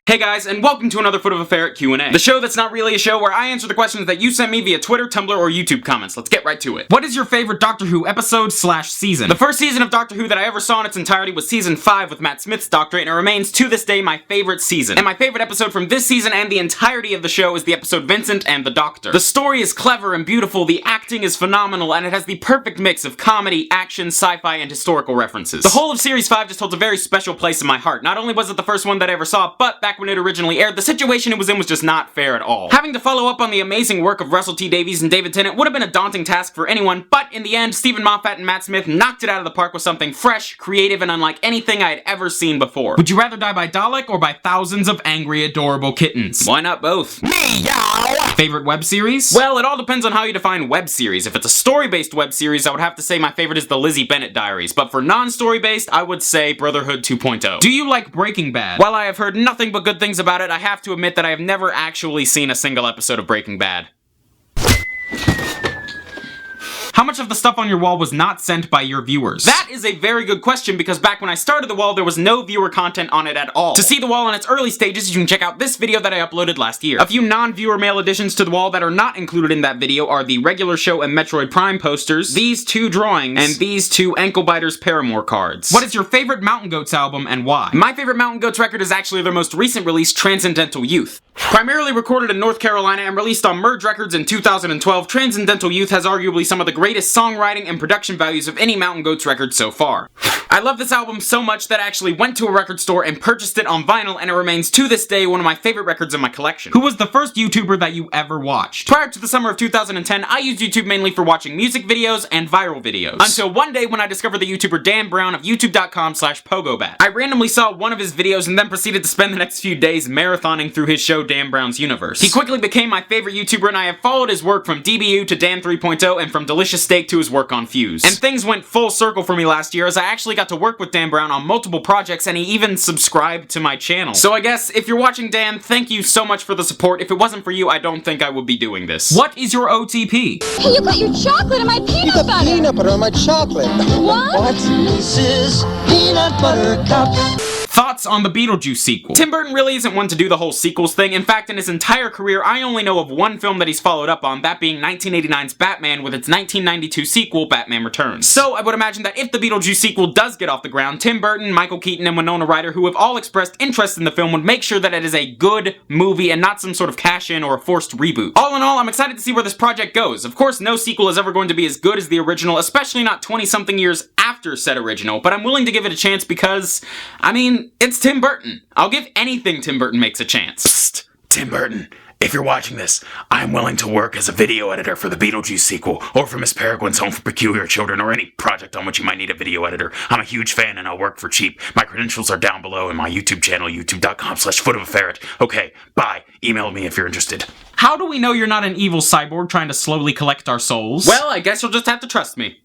Hey guys, and welcome to another FootofaFerret Q&A. The show that's not really a show where I answer the questions that you sent me via Twitter, Tumblr, or YouTube comments. Let's get right to it. What is your favorite Doctor Who episode/season? The first season of Doctor Who that I ever saw in its entirety was season 5 with Matt Smith's Doctorate, and it remains to this day my favorite season. And my favorite episode from this season and the entirety of the show is the episode Vincent and the Doctor. The story is clever and beautiful, the acting is phenomenal, and it has the perfect mix of comedy, action, sci-fi, and historical references. The whole of Series 5 just holds a very special place in my heart. Not only was it the first one that I ever saw, but back when it originally aired, the situation it was in was just not fair at all. Having to follow up on the amazing work of Russell T Davies and David Tennant would have been a daunting task for anyone, but in the end, Stephen Moffat and Matt Smith knocked it out of the park with something fresh, creative, and unlike anything I had ever seen before. Would you rather die by Dalek or by thousands of angry, adorable kittens? Why not both? Meow! Favorite web series? Well, it all depends on how you define web series. If it's a story-based web series, I would have to say my favorite is the Lizzie Bennett Diaries, but for non-story-based, I would say Brotherhood 2.0. Do you like Breaking Bad? While I have heard nothing but good things about it, I have to admit that I have never actually seen a single episode of Breaking Bad. How much of the stuff on your wall was not sent by your viewers? That is a very good question because back when I started the wall, there was no viewer content on it at all. To see the wall in its early stages, you can check out this video that I uploaded last year. A few non-viewer mail additions to the wall that are not included in that video are the regular show and Metroid Prime posters, these two drawings, and these two Ankle Biters Paramore cards. What is your favorite Mountain Goats album and why? My favorite Mountain Goats record is actually their most recent release, Transcendental Youth. Primarily recorded in North Carolina and released on Merge Records in 2012, Transcendental Youth has arguably some of the greatest songwriting and production values of any Mountain Goats record so far. I love this album so much that I actually went to a record store and purchased it on vinyl, and it remains to this day one of my favorite records in my collection. Who was the first YouTuber that you ever watched? Prior to the summer of 2010, I used YouTube mainly for watching music videos and viral videos. Until one day when I discovered the YouTuber Dan Brown of youtube.com/pogobat. I randomly saw one of his videos and then proceeded to spend the next few days marathoning through his show Dan Brown's Universe. He quickly became my favorite YouTuber, and I have followed his work from DBU to Dan 3.0 and from Delicious Steak to his work on Fuse. And things went full circle for me last year as I actually got to work with Dan Brown on multiple projects, and he even subscribed to my channel. So I guess, if you're watching Dan, thank you so much for the support. If it wasn't for you, I don't think I would be doing this. What is your OTP? Hey, you got your chocolate in my peanut butter! You got peanut butter on my chocolate! What? This is peanut butter cup. Thoughts on the Beetlejuice sequel? Tim Burton really isn't one to do the whole sequels thing. In fact, in his entire career, I only know of one film that he's followed up on, that being 1989's Batman with its 1992 sequel, Batman Returns. So I would imagine that if the Beetlejuice sequel does get off the ground, Tim Burton, Michael Keaton, and Winona Ryder, who have all expressed interest in the film, would make sure that it is a good movie and not some sort of cash-in or a forced reboot. All in all, I'm excited to see where this project goes. Of course, no sequel is ever going to be as good as the original, especially not 20-something years after said original, but I'm willing to give it a chance because, I mean, it's Tim Burton. I'll give anything Tim Burton makes a chance. Psst, Tim Burton, if you're watching this, I'm willing to work as a video editor for the Beetlejuice sequel, or for Miss Peregrine's Home for Peculiar Children, or any project on which you might need a video editor. I'm a huge fan and I'll work for cheap. My credentials are down below in my YouTube channel, youtube.com/FootofaFerret. Okay, bye. Email me if you're interested. How do we know you're not an evil cyborg trying to slowly collect our souls? Well, I guess you'll just have to trust me.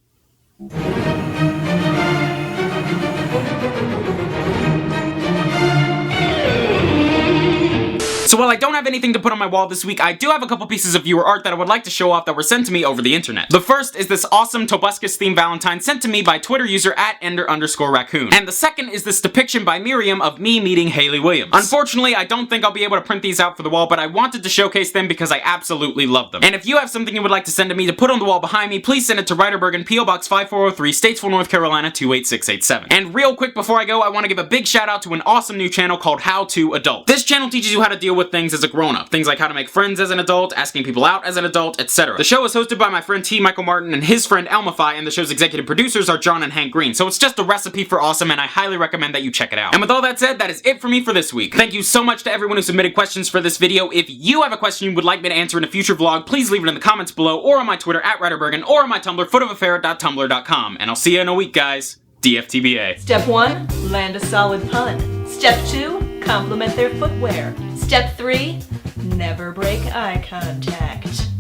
So while I don't have anything to put on my wall this week, I do have a couple pieces of viewer art that I would like to show off that were sent to me over the internet. The first is this awesome Tobuscus-themed Valentine sent to me by Twitter user @Ender_Raccoon. And the second is this depiction by Miriam of me meeting Hayley Williams. Unfortunately, I don't think I'll be able to print these out for the wall, but I wanted to showcase them because I absolutely love them. And if you have something you would like to send to me to put on the wall behind me, please send it to Ryder Burgin, P.O. Box 5403, Statesville, North Carolina 28687. And real quick before I go, I want to give a big shout out to an awesome new channel called How to Adult. This channel teaches you how to deal with things as a grown-up. Things like how to make friends as an adult, asking people out as an adult, etc. The show is hosted by my friend T. Michael Martin and his friend Elmify, and the show's executive producers are John and Hank Green. So it's just a recipe for awesome, and I highly recommend that you check it out. And with all that said, that is it for me for this week. Thank you so much to everyone who submitted questions for this video. If you have a question you would like me to answer in a future vlog, please leave it in the comments below, or on my Twitter @Ryder Burgin, or on my Tumblr, FootofaFerret.tumblr.com. And I'll see you in a week, guys. DFTBA. Step 1, land a solid pun. Step 2, compliment their footwear. Step 3, never break eye contact.